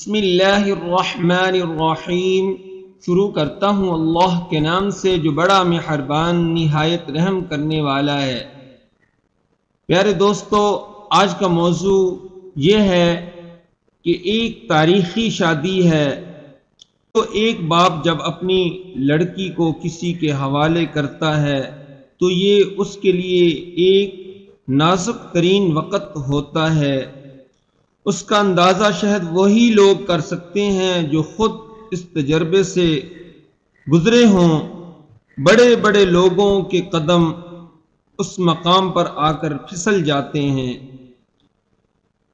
بسم اللہ الرحمن الرحیم۔ شروع کرتا ہوں اللہ کے نام سے جو بڑا مہربان نہایت رحم کرنے والا ہے۔ پیارے دوستو، آج کا موضوع یہ ہے کہ ایک تاریخی شادی ہے۔ تو ایک باپ جب اپنی لڑکی کو کسی کے حوالے کرتا ہے تو یہ اس کے لیے ایک نازک ترین وقت ہوتا ہے۔ اس کا اندازہ شاید وہی لوگ کر سکتے ہیں جو خود اس تجربے سے گزرے ہوں۔ بڑے بڑے لوگوں کے قدم اس مقام پر آ کر پھسل جاتے ہیں۔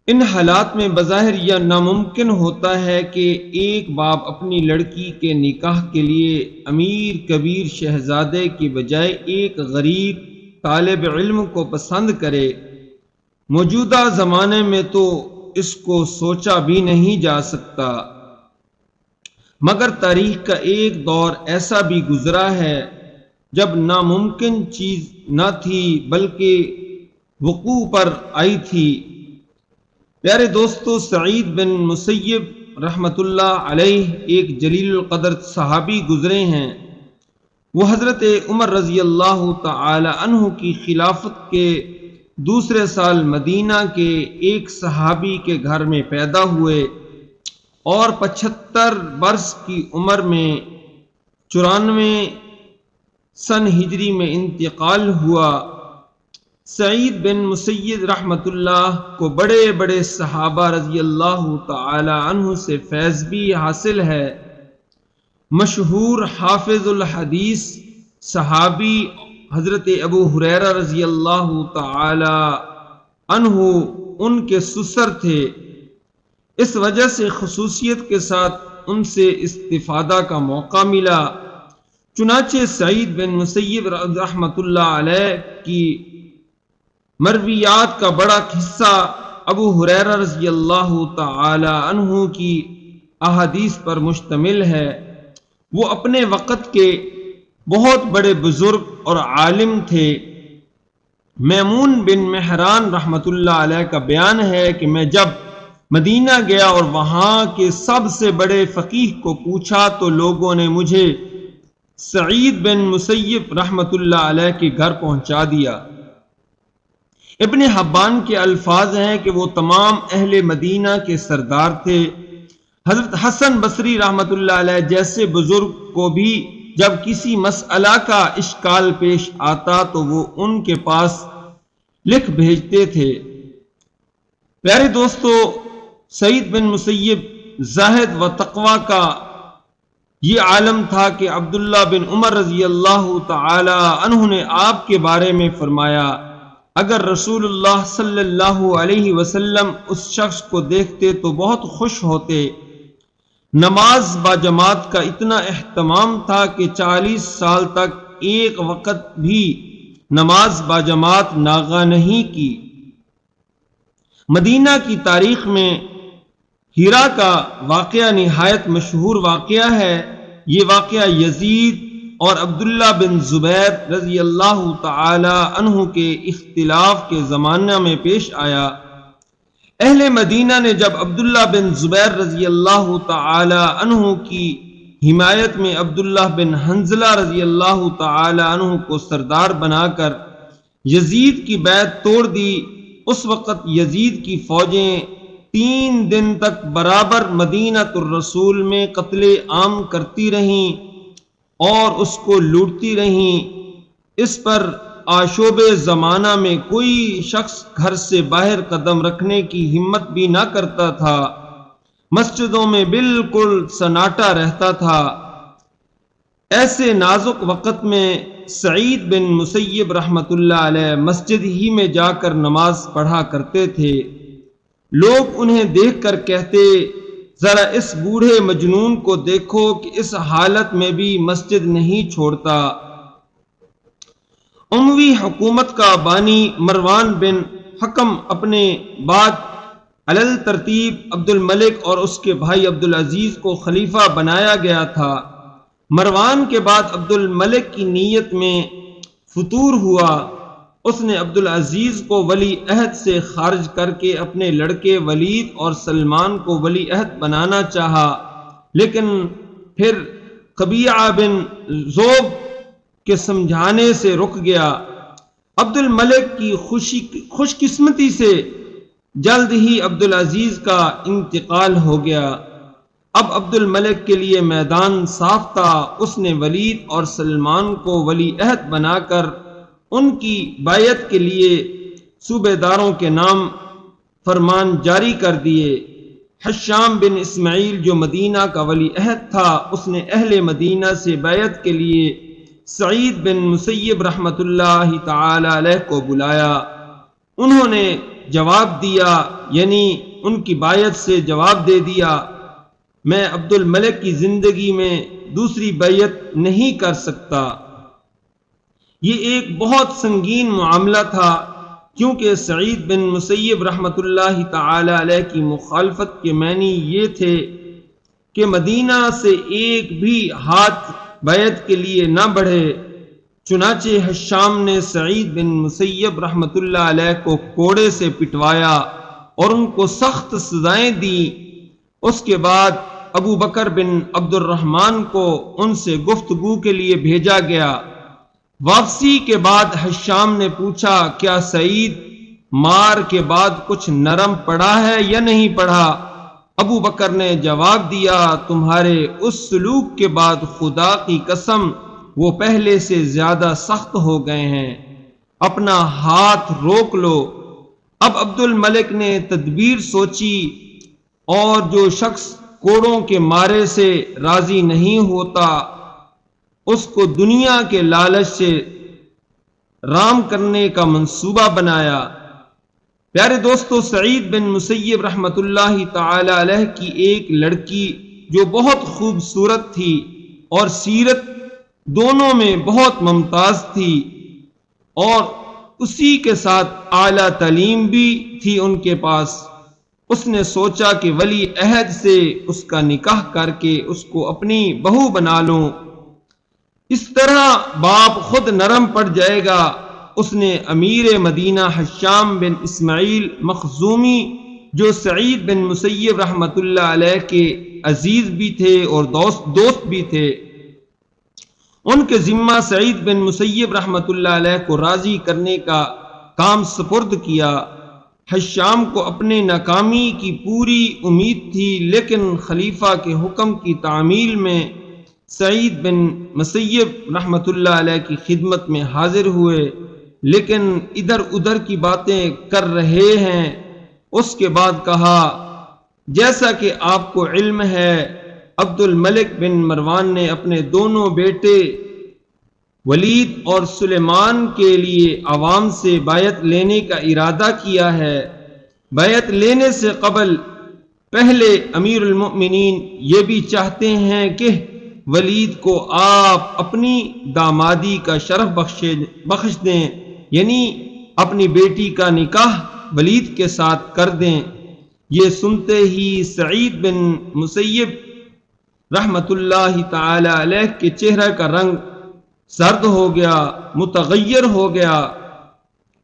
ان حالات میں بظاہر یہ ناممکن ہوتا ہے کہ ایک باپ اپنی لڑکی کے نکاح کے لیے امیر کبیر شہزادے کی بجائے ایک غریب طالب علم کو پسند کرے۔ موجودہ زمانے میں تو اس کو سوچا بھی نہیں جا سکتا، مگر تاریخ کا ایک دور ایسا بھی گزرا ہے جب ناممکن چیز نہ تھی بلکہ وقوع پر آئی تھی۔ پیارے دوستو، سعید بن مسیب رحمۃ اللہ علیہ ایک جلیل القدر صحابی گزرے ہیں۔ وہ حضرت عمر رضی اللہ تعالی عنہ کی خلافت کے دوسرے سال مدینہ کے ایک صحابی کے گھر میں پیدا ہوئے اور 75 برس کی عمر میں 94 سن ہجری میں انتقال ہوا۔ سعید بن مسیب رحمۃ اللہ کو بڑے بڑے صحابہ رضی اللہ تعالی عنہ سے فیض بھی حاصل ہے۔ مشہور حافظ الحدیث صحابی حضرت ابو ہریرہ رضی اللہ تعالی عنہ ان کے سسر تھے۔ اس وجہ سے خصوصیت کے ساتھ ان سے استفادہ کا موقع ملا۔ چنانچہ سعید بن مسیب رحمۃ اللہ علیہ کی مرویات کا بڑا حصہ ابو ہریرہ رضی اللہ تعالی عنہ کی احادیث پر مشتمل ہے۔ وہ اپنے وقت کے بہت بڑے بزرگ اور عالم تھے۔ میمون بن مہران رحمۃ اللہ علیہ کا بیان ہے کہ میں جب مدینہ گیا اور وہاں کے سب سے بڑے فقیہ کو پوچھا تو لوگوں نے مجھے سعید بن مسیب رحمۃ اللہ علیہ کے گھر پہنچا دیا۔ ابن حبان کے الفاظ ہیں کہ وہ تمام اہل مدینہ کے سردار تھے۔ حضرت حسن بصری رحمۃ اللہ علیہ جیسے بزرگ کو بھی جب کسی مسئلہ کا اشکال پیش آتا تو وہ ان کے پاس لکھ بھیجتے تھے۔ پیارے دوستو، سعید بن مسیب زاہد و تقوی کا یہ عالم تھا کہ عبداللہ بن عمر رضی اللہ تعالی عنہ نے آپ کے بارے میں فرمایا، اگر رسول اللہ صلی اللہ علیہ وسلم اس شخص کو دیکھتے تو بہت خوش ہوتے۔ نماز با جماعت کا اتنا اہتمام تھا کہ 40 سال تک ایک وقت بھی نماز با جماعت ناغہ نہیں کی۔ مدینہ کی تاریخ میں ہیرا کا واقعہ نہایت مشہور واقعہ ہے۔ یہ واقعہ یزید اور عبداللہ بن زبیر رضی اللہ تعالی عنہ کے اختلاف کے زمانہ میں پیش آیا۔ اہل مدینہ نے جب عبداللہ بن زبیر رضی اللہ تعالی عنہ کی حمایت میں عبداللہ بن حنظلہ رضی اللہ تعالی عنہ کو سردار بنا کر یزید کی بیعت توڑ دی، اس وقت یزید کی فوجیں 3 دن تک برابر مدینہ الرسول میں قتل عام کرتی رہیں اور اس کو لوٹتی رہیں۔ اس پر آشوب زمانہ میں کوئی شخص گھر سے باہر قدم رکھنے کی ہمت بھی نہ کرتا تھا۔ مسجدوں میں بالکل سناٹا رہتا تھا۔ ایسے نازک وقت میں سعید بن مسیب رحمۃ اللہ علیہ مسجد ہی میں جا کر نماز پڑھا کرتے تھے۔ لوگ انہیں دیکھ کر کہتے، ذرا اس بوڑھے مجنون کو دیکھو کہ اس حالت میں بھی مسجد نہیں چھوڑتا۔ اموی حکومت کا بانی مروان بن حکم اپنے بعد علل ترتیب عبد الملک اور اس کے بھائی عبد العزیز کو خلیفہ بنایا گیا تھا۔ مروان کے بعد عبد الملک کی نیت میں فتور ہوا۔ اس نے عبدالعزیز کو ولی عہد سے خارج کر کے اپنے لڑکے ولید اور سلمان کو ولی عہد بنانا چاہا، لیکن پھر قبیعہ بن ذؤب کے سمجھانے سے رک گیا۔ عبد الملک کی خوش قسمتی سے جلد ہی عبدالعزیز کا انتقال ہو گیا۔ اب عبد الملک کے لیے میدان صاف تھا۔ اس نے ولید اور سلمان کو ولی عہد بنا کر ان کی بیعت کے لیے صوبے داروں کے نام فرمان جاری کر دیے۔ حشام بن اسماعیل جو مدینہ کا ولی عہد تھا، اس نے اہل مدینہ سے بیعت کے لیے سعید بن مسیب رحمۃ اللہ تعالی علیہ کو بلایا۔ انہوں نے جواب دیا، یعنی ان کی بیعت سے جواب دے دیا، میں عبد الملک کی زندگی میں دوسری بیعت نہیں کر سکتا۔ یہ ایک بہت سنگین معاملہ تھا، کیونکہ سعید بن مسیب رحمۃ اللہ تعالی علیہ کی مخالفت کے معنی یہ تھے کہ مدینہ سے ایک بھی ہاتھ بیعت کے لیے نہ بڑھے۔ چنانچہ حشام نے سعید بن مسیب رحمۃ اللہ علیہ کو کوڑے سے پٹوایا اور ان کو سخت سزائیں دی۔ اس کے بعد ابو بکر بن عبد الرحمن کو ان سے گفتگو کے لیے بھیجا گیا۔ واپسی کے بعد حشام نے پوچھا، کیا سعید مار کے بعد کچھ نرم پڑا ہے یا نہیں پڑا؟ ابو بکر نے جواب دیا، تمہارے اس سلوک کے بعد خدا کی قسم وہ پہلے سے زیادہ سخت ہو گئے ہیں، اپنا ہاتھ روک لو۔ اب عبد الملک نے تدبیر سوچی، اور جو شخص کوڑوں کے مارے سے راضی نہیں ہوتا اس کو دنیا کے لالچ سے رام کرنے کا منصوبہ بنایا۔ پیارے دوستو، سعید بن مسیب رحمۃ اللہ تعالی علیہ کی ایک لڑکی جو بہت خوبصورت تھی اور سیرت دونوں میں بہت ممتاز تھی، اور اسی کے ساتھ اعلیٰ تعلیم بھی تھی ان کے پاس، اس نے سوچا کہ ولی عہد سے اس کا نکاح کر کے اس کو اپنی بہو بنا لوں، اس طرح باپ خود نرم پڑ جائے گا۔ اس نے امیر مدینہ حشام بن اسماعیل مخزومی، جو سعید بن مسیب رحمۃ اللہ علیہ کے عزیز بھی تھے اور دوست بھی تھے، ان کے ذمہ سعید بن مسیب رحمۃ اللہ علیہ کو راضی کرنے کا کام سپرد کیا۔ حشام کو اپنے ناکامی کی پوری امید تھی، لیکن خلیفہ کے حکم کی تعمیل میں سعید بن مسیب رحمۃ اللہ علیہ کی خدمت میں حاضر ہوئے، لیکن ادھر ادھر کی باتیں کر رہے ہیں۔ اس کے بعد کہا، جیسا کہ آپ کو علم ہے، عبد الملک بن مروان نے اپنے دونوں بیٹے ولید اور سلیمان کے لیے عوام سے بیعت لینے کا ارادہ کیا ہے۔ بیعت لینے سے قبل پہلے امیر المؤمنین یہ بھی چاہتے ہیں کہ ولید کو آپ اپنی دامادی کا شرف بخش دیں، یعنی اپنی بیٹی کا نکاح ولید کے ساتھ کر دیں۔ یہ سنتے ہی سعید بن مسیب رحمت اللہ تعالی علیہ کے چہرے کا رنگ سرد ہو گیا، متغیر ہو گیا۔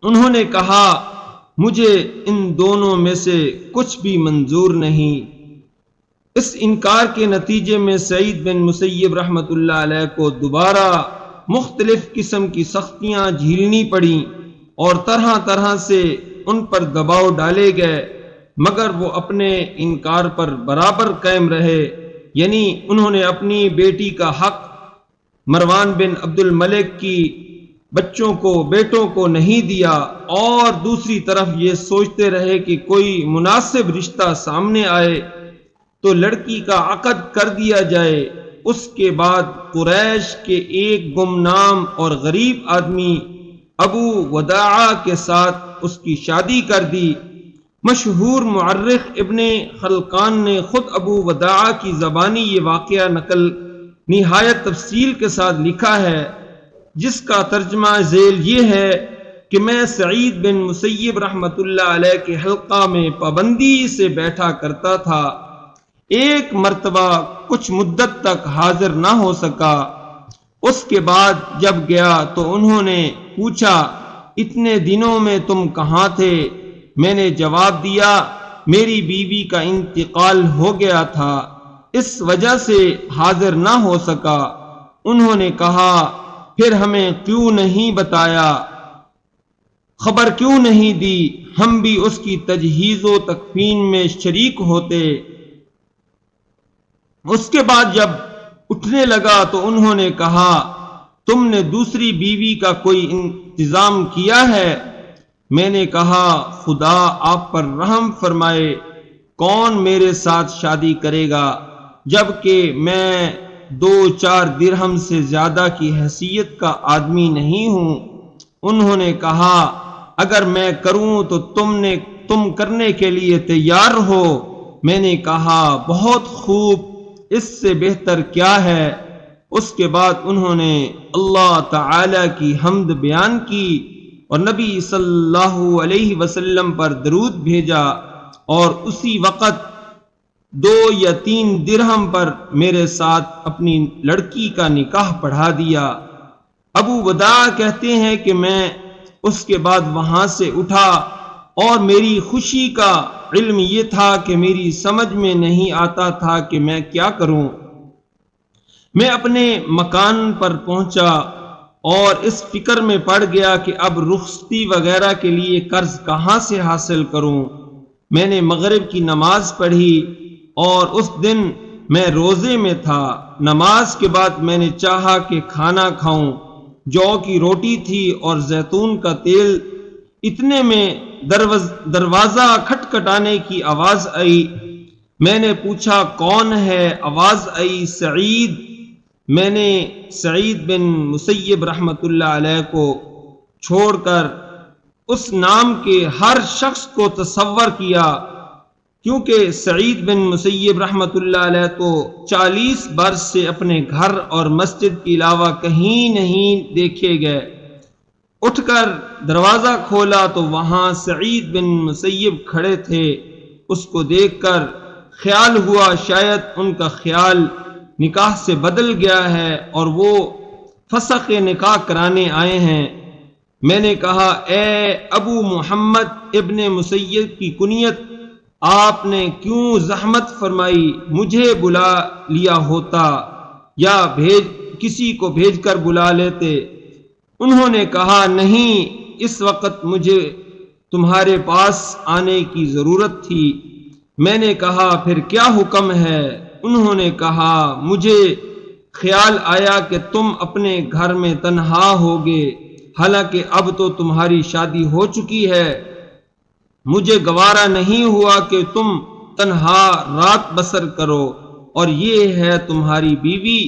انہوں نے کہا، مجھے ان دونوں میں سے کچھ بھی منظور نہیں۔ اس انکار کے نتیجے میں سعید بن مسیب رحمت اللہ علیہ کو دوبارہ مختلف قسم کی سختیاں جھیلنی پڑیں اور طرح طرح سے ان پر دباؤ ڈالے گئے، مگر وہ اپنے انکار پر برابر قائم رہے، یعنی انہوں نے اپنی بیٹی کا حق مروان بن عبد الملک کی بیٹوں کو نہیں دیا، اور دوسری طرف یہ سوچتے رہے کہ کوئی مناسب رشتہ سامنے آئے تو لڑکی کا عقد کر دیا جائے۔ اس کے بعد قریش کے ایک گمنام اور غریب آدمی ابو وداعہ کے ساتھ اس کی شادی کر دی۔ مشہور مورخ ابن خلقان نے خود ابو وداعہ کی زبانی یہ واقعہ نقل نہایت تفصیل کے ساتھ لکھا ہے، جس کا ترجمہ ذیل یہ ہے کہ میں سعید بن مسیب رحمت اللہ علیہ کے حلقہ میں پابندی سے بیٹھا کرتا تھا، ایک مرتبہ کچھ مدت تک حاضر نہ ہو سکا۔ اس کے بعد جب گیا تو انہوں نے پوچھا اتنے دنوں میں تم کہاں تھے؟ میں نے جواب دیا میری بیوی کا انتقال ہو گیا تھا، اس وجہ سے حاضر نہ ہو سکا۔ انہوں نے کہا پھر ہمیں کیوں نہیں بتایا، خبر کیوں نہیں دی، ہم بھی اس کی تجہیز و تکفین میں شریک ہوتے۔ اس کے بعد جب اٹھنے لگا تو انہوں نے کہا تم نے دوسری بیوی کا کوئی انتظام کیا ہے؟ میں نے کہا خدا آپ پر رحم فرمائے، کون میرے ساتھ شادی کرے گا جبکہ میں 2-4 درہم سے زیادہ کی حیثیت کا آدمی نہیں ہوں۔ انہوں نے کہا اگر میں کروں تو تم کرنے کے لیے تیار ہو؟ میں نے کہا بہت خوب، اس سے بہتر کیا ہے؟ اس کے بعد انہوں نے اللہ تعالی کی حمد بیان کی اور نبی صلی اللہ علیہ وسلم پر درود بھیجا، اور اسی وقت 2 یا 3 درہم پر میرے ساتھ اپنی لڑکی کا نکاح پڑھا دیا۔ ابو وداع کہتے ہیں کہ میں اس کے بعد وہاں سے اٹھا اور میری خوشی کا علم یہ تھا کہ میری سمجھ میں نہیں آتا تھا کہ میں کیا کروں۔ میں اپنے مکان پر پہنچا اور اس فکر میں پڑ گیا کہ اب رخصتی وغیرہ کے لیے قرض کہاں سے حاصل کروں۔ میں نے مغرب کی نماز پڑھی اور اس دن میں روزے میں تھا۔ نماز کے بعد میں نے چاہا کہ کھانا کھاؤں، جو کی روٹی تھی اور زیتون کا تیل۔ اتنے میں دروازہ کھٹکھٹانے کی آواز آئی۔ میں نے پوچھا کون ہے؟ آواز آئی سعید۔ میں نے سعید بن مسیب رحمۃ اللہ علیہ کو چھوڑ کر اس نام کے ہر شخص کو تصور کیا، کیونکہ سعید بن مسیب رحمۃ اللہ علیہ تو 40 برس سے اپنے گھر اور مسجد کے علاوہ کہیں نہیں دیکھے گئے۔ اٹھ کر دروازہ کھولا تو وہاں سعید بن مسیب کھڑے تھے۔ اس کو دیکھ کر خیال ہوا شاید ان کا خیال نکاح سے بدل گیا ہے اور وہ فسخ نکاح کرانے آئے ہیں۔ میں نے کہا اے ابو محمد ابن مسیب کی کنیت، آپ نے کیوں زحمت فرمائی؟ مجھے بلا لیا ہوتا یا کسی کو بھیج کر بلا لیتے۔ انہوں نے کہا نہیں، اس وقت مجھے تمہارے پاس آنے کی ضرورت تھی۔ میں نے کہا پھر کیا حکم ہے؟ انہوں نے کہا مجھے خیال آیا کہ تم اپنے گھر میں تنہا ہوگے، حالانکہ اب تو تمہاری شادی ہو چکی ہے۔ مجھے گوارا نہیں ہوا کہ تم تنہا رات بسر کرو، اور یہ ہے تمہاری بیوی۔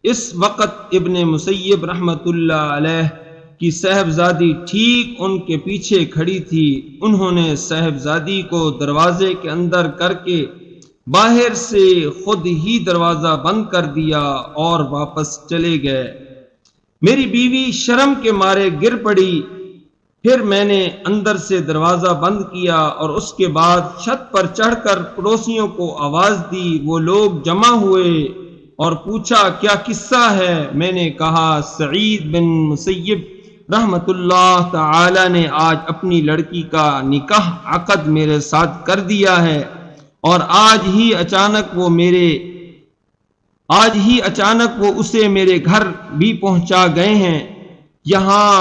اس وقت ابن مسیب رحمۃ اللہ علیہ کی صاحبزادی ٹھیک ان کے پیچھے کھڑی تھی۔ انہوں نے صاحبزادی کو دروازے کے اندر کر کے باہر سے خود ہی دروازہ بند کر دیا اور واپس چلے گئے۔ میری بیوی شرم کے مارے گر پڑی۔ پھر میں نے اندر سے دروازہ بند کیا اور اس کے بعد چھت پر چڑھ کر پڑوسیوں کو آواز دی۔ وہ لوگ جمع ہوئے اور پوچھا کیا قصہ ہے؟ میں نے کہا سعید بن مسیب رحمت اللہ تعالی نے آج اپنی لڑکی کا نکاح عقد میرے ساتھ کر دیا ہے، اور آج ہی اچانک وہ اسے میرے گھر بھی پہنچا گئے ہیں۔ یہاں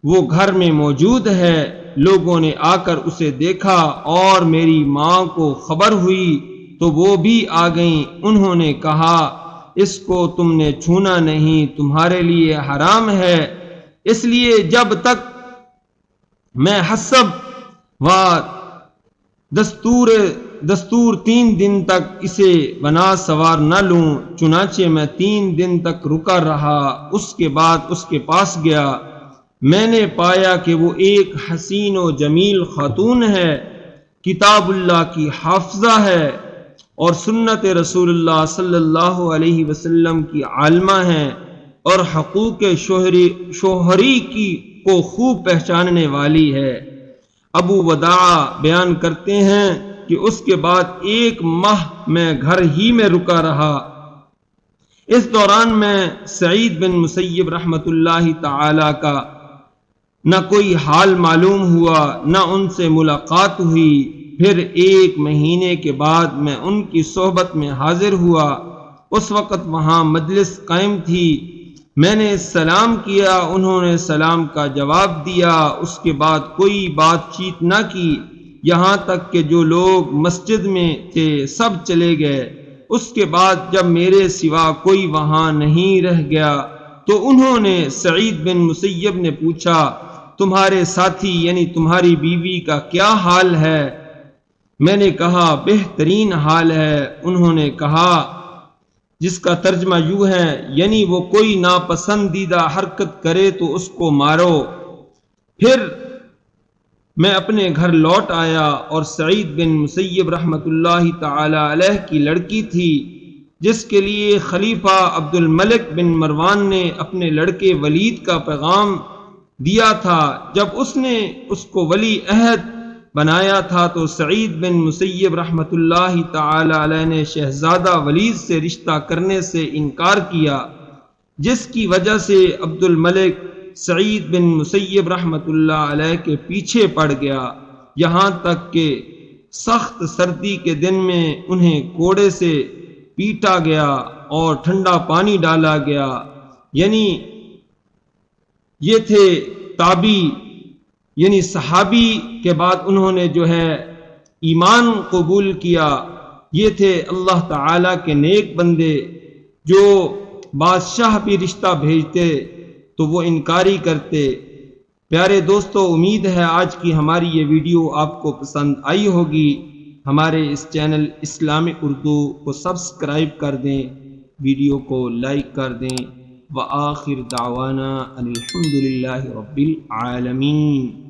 وہ گھر میں موجود ہے۔ لوگوں نے آ کر اسے دیکھا اور میری ماں کو خبر ہوئی تو وہ بھی آ گئیں۔ انہوں نے کہا اس کو تم نے چھونا نہیں، تمہارے لیے حرام ہے، اس لیے جب تک میں حسب و دستور 3 دن تک اسے بنا سوار نہ لوں۔ چنانچہ میں 3 دن تک رکا رہا۔ اس کے بعد اس کے پاس گیا۔ میں نے پایا کہ وہ ایک حسین و جمیل خاتون ہے، کتاب اللہ کی حافظہ ہے اور سنت رسول اللہ صلی اللہ علیہ وسلم کی عالمہ ہے، اور حقوق شوہری کو خوب پہچاننے والی ہے۔ ابو وداع بیان کرتے ہیں کہ اس کے بعد 1 ماہ میں گھر ہی میں رکا رہا۔ اس دوران میں سعید بن مسیب رحمت اللہ تعالی کا نہ کوئی حال معلوم ہوا، نہ ان سے ملاقات ہوئی۔ پھر 1 مہینے کے بعد میں ان کی صحبت میں حاضر ہوا۔ اس وقت وہاں مجلس قائم تھی۔ میں نے سلام کیا، انہوں نے سلام کا جواب دیا۔ اس کے بعد کوئی بات چیت نہ کی، یہاں تک کہ جو لوگ مسجد میں تھے سب چلے گئے۔ اس کے بعد جب میرے سوا کوئی وہاں نہیں رہ گیا تو انہوں نے سعید بن مسیب نے پوچھا، تمہارے ساتھی یعنی تمہاری بیوی کا کیا حال ہے؟ میں نے کہا بہترین حال ہے۔ انہوں نے کہا، جس کا ترجمہ یوں ہے، یعنی وہ کوئی ناپسندیدہ حرکت کرے تو اس کو مارو۔ پھر میں اپنے گھر لوٹ آیا اور سعید بن مسیب رحمۃ اللہ تعالی علیہ کی لڑکی تھی، جس کے لیے خلیفہ عبد الملک بن مروان نے اپنے لڑکے ولید کا پیغام دیا تھا۔ جب اس نے اس کو ولی عہد بنایا تھا تو سعید بن مسیب رحمۃ اللہ تعالی علیہ نے شہزادہ ولید سے رشتہ کرنے سے انکار کیا، جس کی وجہ سے عبد الملک سعید بن مسیب رحمۃ اللہ علیہ کے پیچھے پڑ گیا، یہاں تک کہ سخت سردی کے دن میں انہیں کوڑے سے پیٹا گیا اور ٹھنڈا پانی ڈالا گیا۔ یعنی یہ تھے تابعی، یعنی صحابی کے بعد انہوں نے جو ہے ایمان قبول کیا۔ یہ تھے اللہ تعالی کے نیک بندے، جو بادشاہ بھی رشتہ بھیجتے تو وہ انکاری کرتے۔ پیارے دوستو، امید ہے آج کی ہماری یہ ویڈیو آپ کو پسند آئی ہوگی۔ ہمارے اس چینل اسلامک اردو کو سبسکرائب کر دیں، ویڈیو کو لائک کر دیں۔ وآخر دعوانا ان الحمد للہ رب العالمین۔